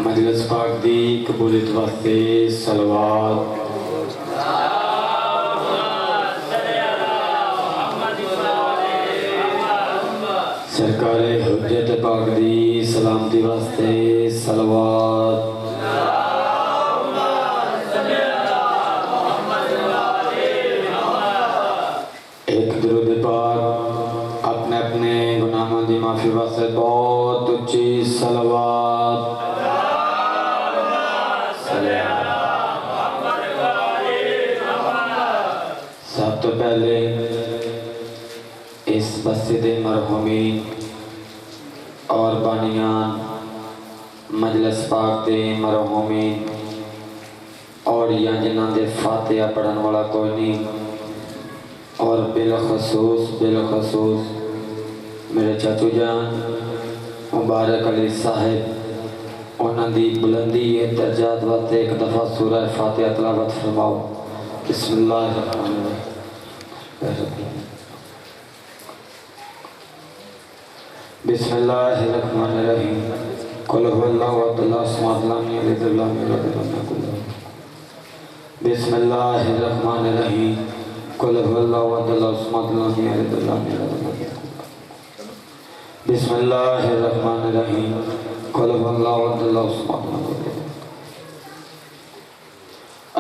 مجلس پاک دی قبولیت واسطے صلوات سرکار حجت پاک دی سلامتی واسطے صلوات ایک درود پاک اپنے اپنے گناہوں دی معافی واسطے بہت اچھی صلوات سب تو پہلے اس مسجد مرحومین اور بانیان مجلس پاک دے مرحومین اور یا جنہاں دے فاتحہ پڑھن والا کوئی نہیں اور بالخصوص میرے چاچو جان مبارک علی صاحب انہاں دی بلندی درجات واسطے ایک دفعہ سورہ فاتحہ تلاوت فرماؤ۔ بسم اللہ الرحمن الرحیم بسم اللہ الرحمن الرحیم قل هو اللہ احد اللہ الصمد لم یلد ولم یولد ولم یکن له بسم اللہ الرحمن الرحیم قل هو اللہ احد اللہ الصمد لم یلد ولم یولد ولم یکن له بسم اللہ الرحمن الرحیم قل هو اللہ احد اللہ الصمد لم یلد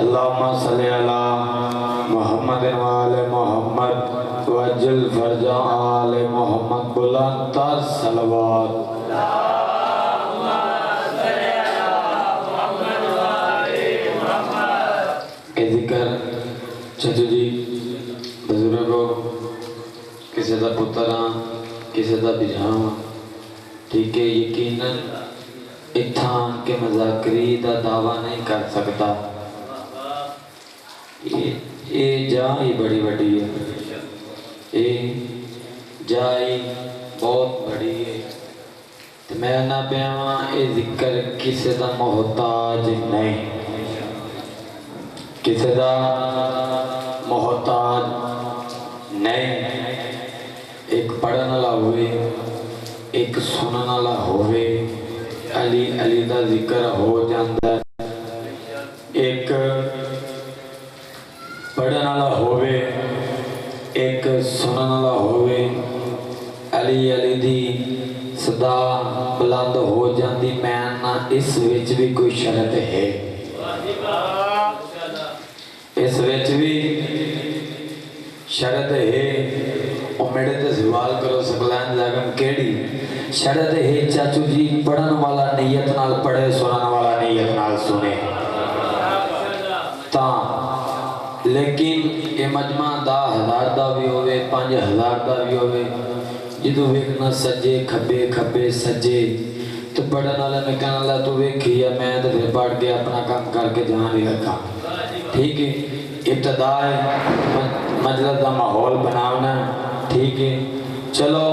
اللہم صلی علی محمد وآل محمد وعجل فرج آل محمد بلند تر صلوات اللہم صلی علی محمد وآل محمد۔ اے ذکر چچو جی بزرگوں کسی دا پتراں کسی دا بجھاں ٹھیک ہے یقیناً اتھان کے مذاکری دا دعویٰ نہیں کر سکتا یہ جا ہی بڑی بڑی ہے یہ جا ہی بہت بڑی ہے تو میں نہ بیاں یہ ذکر کسی دا محتاج نہیں کسی دا محتاج نہیں ایک پڑھن والا ہوئے ایک سنن والا ہوئے علی علی دا ذکر ہو جاندہ ایک پڑھن والا ہوئے ایک سنن والا ہوئے علی علی دی صدا بلند ہو جاندی میں نہ اس وچ بھی کوئی شرط ہے اس وچ بھی شرط ہے اور میرے تے سوال کرو سکلین زاگم کیڑی شرط ہے چاچو جی پڑھن والا نیت نال پڑھے سنن والا نیت نال سنے تاں لیکن یہ مجمع 10,000 دا بھی ہوئے 5,000 دا بھی ہوئے جدو ویکھنا سجے کھبے کھبے سجے تو پڑھن والا نکلن والا تو ویکھی یا میں تو پھر پڑھ کے اپنا کام کر کے جہاں بھی رکھا ٹھیک ہے ابتداء مجلس دا ماحول بناونا ٹھیک ہے چلو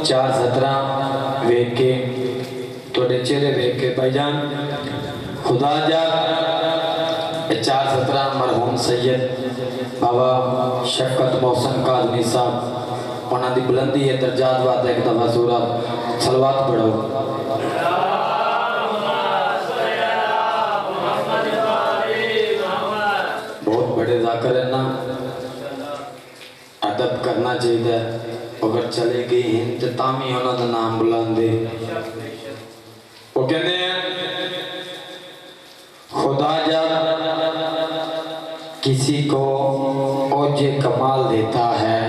4:17 ویکھ کے توڑے چہرے ویکھ کے بھائی جان خدا جا 4:17 مرحوم سید بابا شفقت محسن کاظمی صاحب انہاں دی بلندی ہے درجات واسطے ایک دفعہ سورت صلوات پڑھو بہت بڑے ذاکر ہیں نا ادب کرنا چاہیے اگر چلے گئی ہند تامی انہاں دا نام بلندے وہ کہتے ہیں خدا جب کسی کو اوج کمال دیتا ہے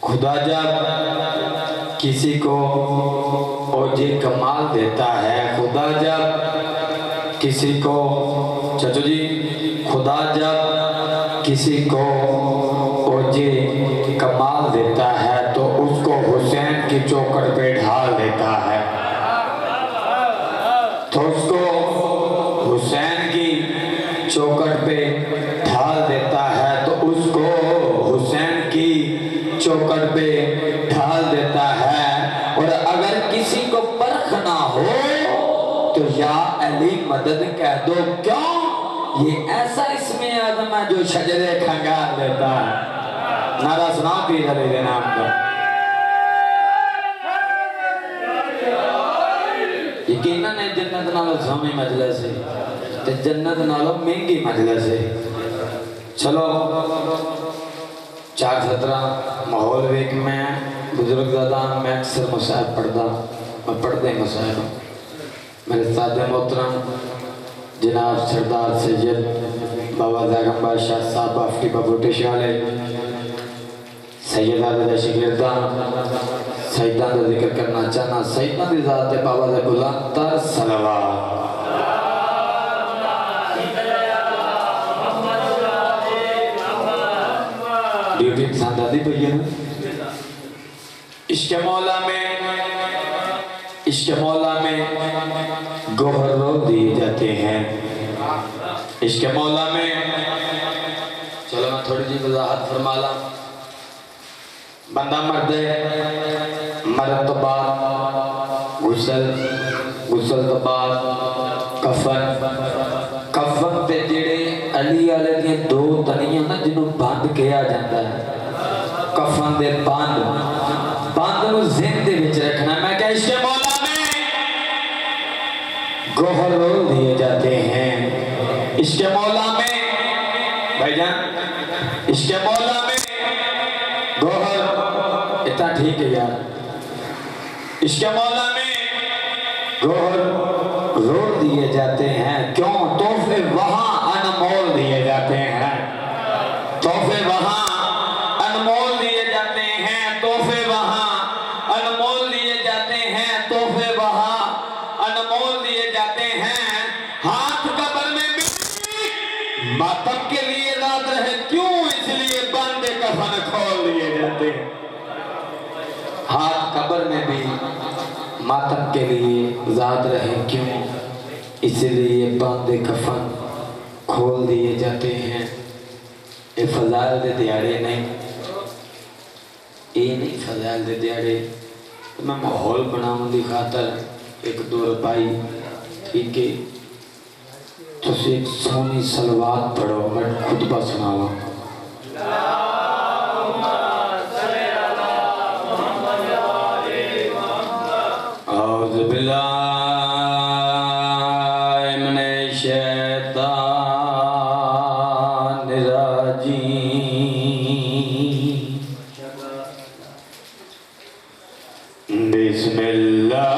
خدا جب کسی کو اوج کمال دیتا ہے خدا جب کسی کو چچو جی خدا جب کسی کو اوج کمال دیتا ہے تو اس کو حسین کی چوکٹ پہ ڈھال دیتا ہے تو اس کو حسین کی چوکٹ پہ ڈھال دیتا ہے تو اس کو حسین کی چوکٹ پہ ڈھال دیتا ہے اور اگر کسی کو پرکھ نہ ہو تو یا علی مدد کہہ دو کیوں یہ ایسا اسم اعظم ہے جو شجرے کھنگار دیتا ہے نعرہ سنا پیر علی دے نام کا یقیناً جنت نالو سومی مجلس ہے تے جنت نالو مہنگی مجلس ہے چلو 4:17 ماحول ویک میں بزرگ زیادہ میں اکثر مصاحب پڑھتا میں پڑھتے مصاحب ہوں میرے ساتھ محترم جناب سردار سید بابا زاغم بادشاہ صاحب بافٹی بابوٹے شالے سیدہ دے شگردان سیدان دا ذکر کرنا چاہنا سیدان دی ذات بابا دے بلند تر صلوات ڈیوٹی پسند آدھی بھئیے عشق مولا میں گوہر رو دیے جاتے ہیں عشق مولا میں چلو میں تھوڑی جی وضاحت فرما لا بندہ مرد ہے مرد تو بعد غسل تو بعد کفن تے جڑے علی والے دیا 2 تنیاں نا جنہوں بند کیا جاتا ہے کفن دے بند نو ذہن دے وچ رکھنا میں کہ عشق مولا میں گوہر رول دیے جاتے ہیں عشق مولا میں بھائی جان عشق مولا میں گوہر اتنا ٹھیک ہے یار عشق مولا میں گوہر رول دیے جاتے ہیں کیوں تحفے وہاں انمول دیے جاتے ہیں تحفے وہاں انمول دیے جاتے ہیں تحفے وہاں انمول دیے جاتے ہیں تحفے وہاں انمول دیے جاتے ہیں ہاتھ قبر میں بھی ماتم کے لیے یاد رہے کیوں اس لیے بند کفن کھول دیے جاتے ہیں ہاتھ قبر میں بھی ماتم کے لیے ذات رہے کیوں اس لیے بند کفن کھول دیے جاتے ہیں اے فضائل دے دیاڑے نہیں اے نہیں فضائل دے دیاڑے میں ماحول بناؤں دی خاطر 1-2 روپائی ٹھیک ہے تو سے ایک سونی صلوات پڑھو میں خطبہ سناوا اعوذ باللہ من الشیطان الرجیم بسم اللہ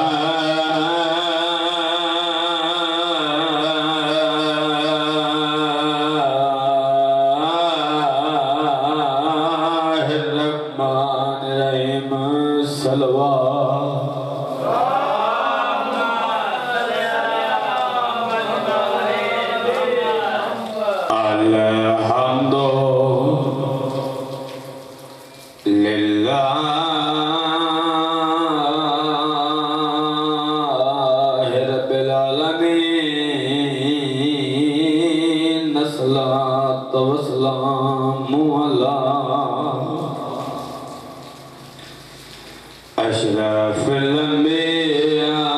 أشرف الأنبياء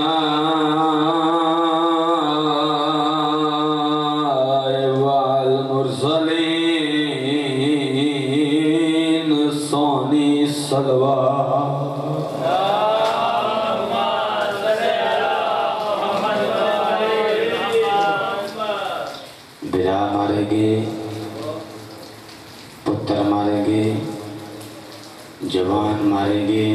والمرسلين صوني الصلوات بیرا مارے گے پتر مارے گے جوان مارے گے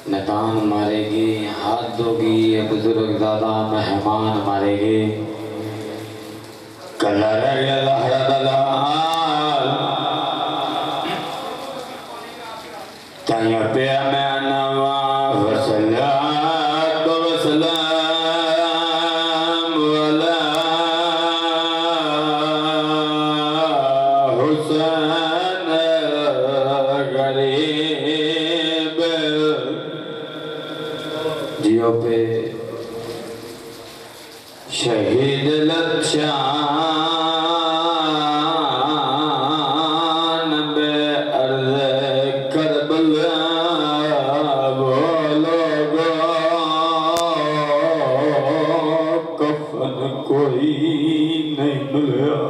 نتان مارے گے ہاتھ ہوگی بزرگ زادہ مہمان مارے گے کلر اللہ دلال تیہ پیا میں نوا وصلات وسلام والا حسین غریب جیو پہ شہید لبشان بے ارض کربلا بولوگو کفن کوئی نہیں ملیا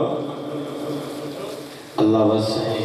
اللہ وسعی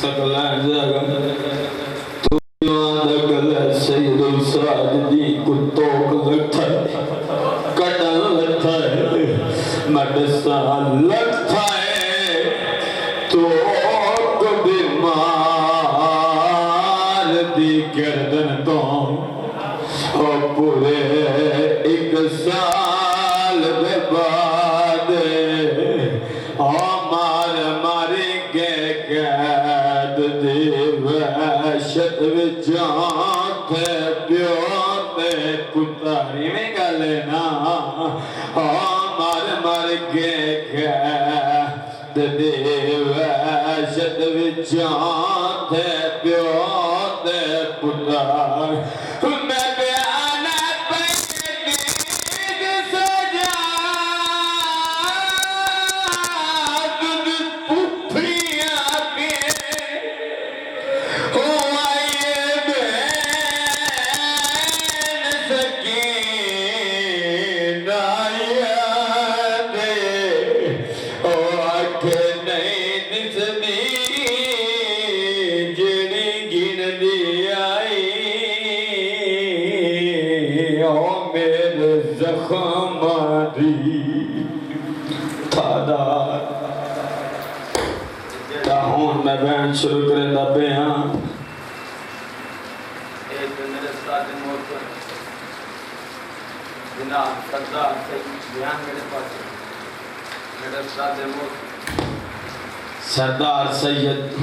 سکلان جاگا تو یوان دکل سید الساجدین کو توک لکھا ہے کٹن لکھا ہے مدسان لکھا ہے توک بیمار دی گردن تو پورے ایک سال دے بعد مار ماری گے قید دی وحشت وچاں تے پیو تے پتاری میں گلے نا مار گے قید دی وحشت وچاں تے پیو تے پتاری میں بیان شروع کریں دا بیان ایک میرے ساتھ موت جناب سردار بیان میرے پاس میرے ساتھ موت سردار سید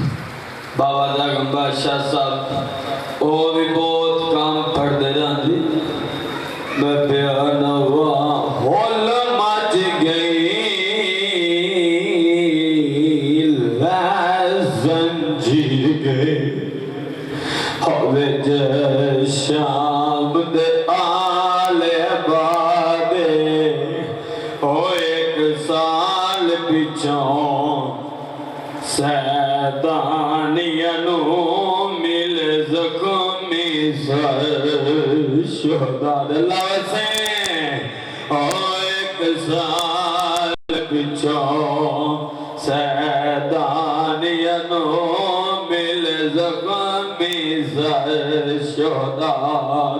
بابا داغم بادشاہ صاحب وہ بھی بہت کام پڑھ دے جاندی میں بیان ہوا ہول مچ گئی شام دے آلے بادے ایک سال پچھوں سیدانیاں نو مل زخمی سر شہداء اللہ سے ایک سال پچھوں سیدانیاں نو مل زخمی سر شہداء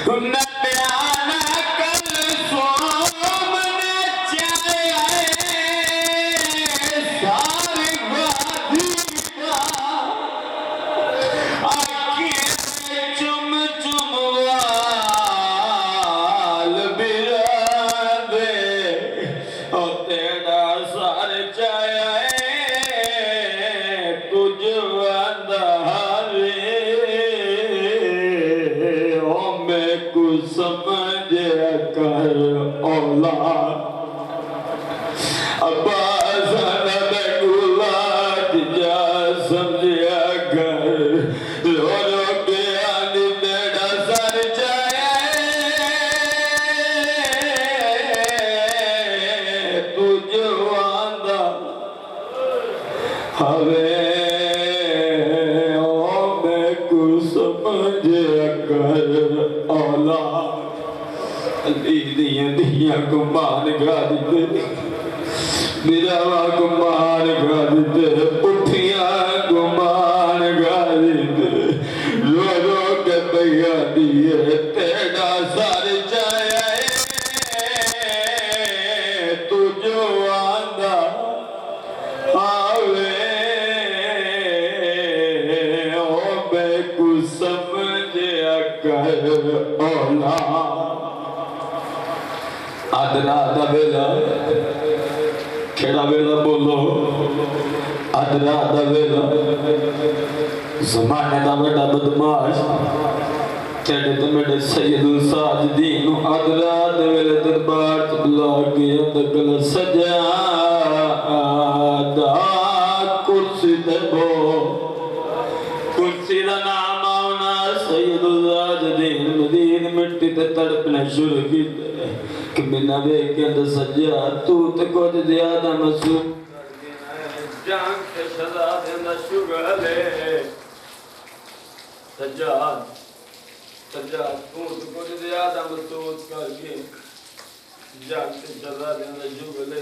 نبیانہ کل سوم نچائے ساری وادی کا آنکھیں چم چم وال برادے تیرا سار چاہے تجھ وندارے میں کو سمجھے کر اولاد عباس نبی گلاد جا سمجھے کر رو رو بیان تیرا سر چاہے تجھ واندہ میں کو سمجھے کر اولاد علی دیاں دیاں کو مان گا دیتے میرا کو مان گا دیتے پٹھیاں کو مان گا دیتے رو رو کے بھیا دیئے تیرا سار چاہے تو جو آندہ آوے میں کو سمجھے کر اولاد ادنا دا ویلا کھڑا ویلا بولو ادنا دا ویلا زمانے دا بڑا بدماش تیرے تو میرے سید الساجدین ادنا دا ویلا دربار بلا کے اندر سجا دا کرسی دے بو کرسی دا نام آونا سید الساجدین مدین مٹی تے تڑپنے شروع کی کہ منا بے کے اندر سجا تو تے کچھ زیادہ مسئول جان کے سزا دینا شگلے سجاد سجاد تو کچھ زیادہ مسئول کر کے جان کے سزا دینا شگلے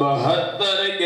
72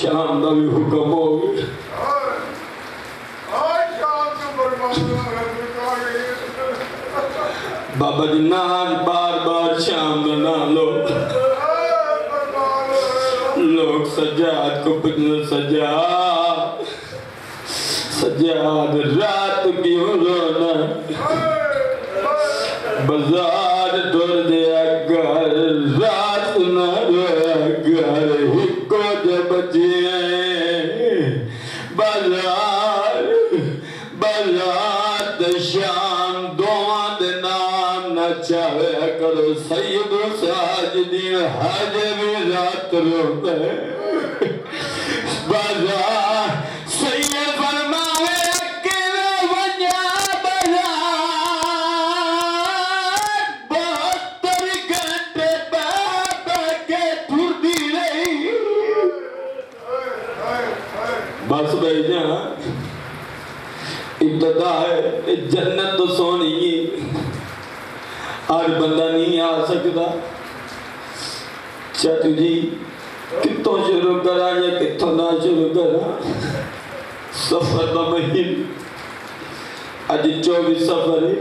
شام دا بھی حکم ہو گیا بابا جی نان بار بار شام دا نام لو لوگ سجاد کو پتنا سجاد رات کیوں رونا بازار ڈور دیا گھر رات نہ رویا گھر ہکو جب جیے بازار شام دوان دے نام نہ چاہے کرو سید و ساجدین حج بھی رات روتے بازار سید فرمائے اکیلے ونیا بازار 72 گھنٹے بابا کے ٹھردی رہی بس بھائی جان ابتدا ہے جنت تو سونی ہے آج بندہ نہیں آ سکتا چاچو جی کتوں شروع کرا یا کتوں نہ شروع کرا سفر دا مہین آج 24 سفر ہے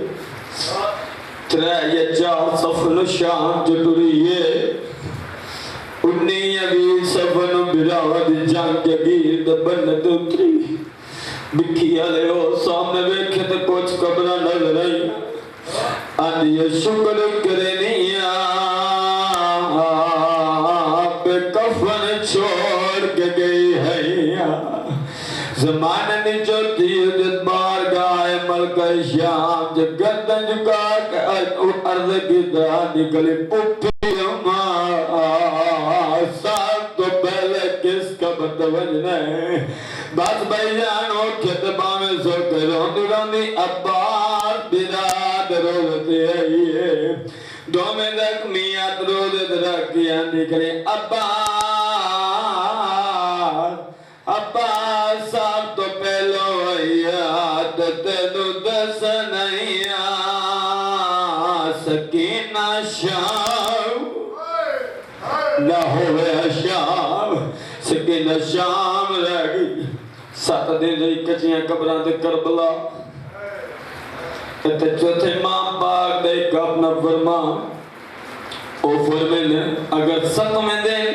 3 یا 4 سفر شام جٹوری ہے 19 یا 20 سفر براوت جان جگیر دبنت اتری بکھی آلے ہو سامنے بیکھے تو کچھ قبرہ نظر آئی آدھی یہ شکر کرنیا پہ کفن چھوڑ کے گئی ہے زمانہ نے جو تیرت بار گائے ملکہ شام جو گردن جکا کے عرض کی طرح نکلی پپی سال تو پہلے کس کا متوجہ ہے بس بھائی جانو کتبہ میں سو کے روندی عباس براد روزتے آئیے دو میں زخمیات روزت رکھیاں نکلے عباس صاحب تو پہلو آئیات تینو دس نئیاں سکینہ شام نہ ہوئے شام سکینہ شام رہ گئی 7 دن رہی کچیاں قبران دے کربلا تے چوتھے امام پاک دے ایک اپنا فرمان او فرمینے اگر 7ویں دن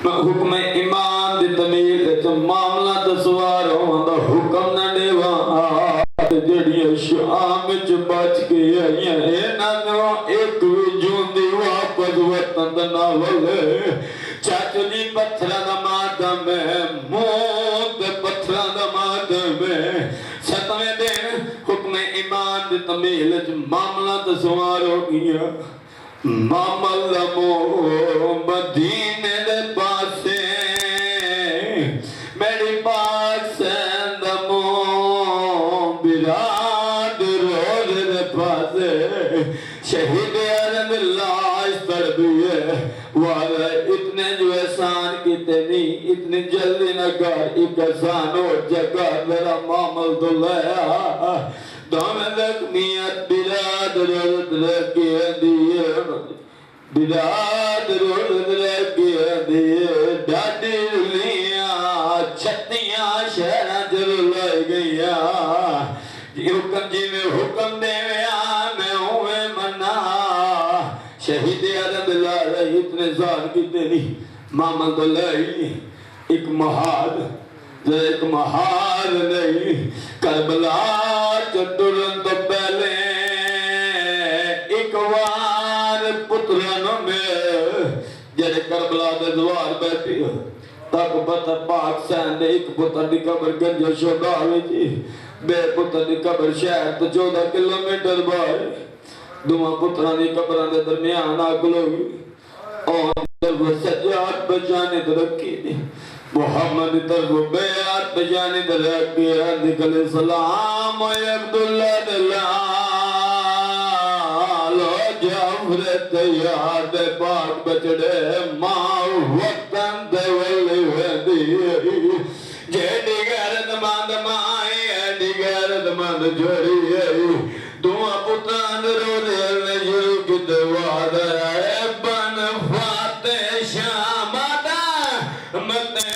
میں حکم ایمان دی تمیل تے معاملہ دسوار ہوں دا حکم نہ دیوان جڑی شام وچ بچ کے آئیاں انہاں ایک وجون دی واپس وطن دا نہ ولے چاچو جی پتھرہ دا مادم ہے موت پتھرہ دا مادم ہے 7ویں دن حکم ایمان دی تمیل معاملہ دسوار ہو گیا معاملہ مدینے دے پاسے میری پاس سندمو براد روز دے پاسے شہید عرب لاش تڑبی ہے وعلا اتنے جو احسان کیتے نہیں اتنی جلدی نہ کر ایک احسان ہو جگہ میرا معامل دلیا دومیں زخمیت براد روز رکھی دیئے براد روز رکھی دیئے ڈاڈی لیاں چھتیاں شہرہ جر لائے گیا حکم جی میں حکم دے میں ہوئے منا شہید عرب لارہ اتنے زار کی تیری محمد اللہ ایک مہار نہیں کربلا چترن تو پہلے ایک وار پترانوں میں جڑے کربلا دے دوار بیٹھی تاک پتر پاک سیندے ایک پتر دی قبر گنجا شہدہ ہوئی تھی بے پتر دی قبر شہر تو 14 کلومیٹر باہر دوہاں پتران دی قبران دے درمیان آگلوگی اور طرف سجاد بجانے درکی دی محمد طرف بیعت بجانے درکی نکلے سلام عبداللہ دلالو جعفر تیار دے پاک بچڑے ماں وقتاً دے ولی ویدی جیڑی غیرت مند مائی ایڈی غیرت مند جوڑی ہے دعا پتان رو دے شروع کی دعا دے بن فاتح شامدہ متے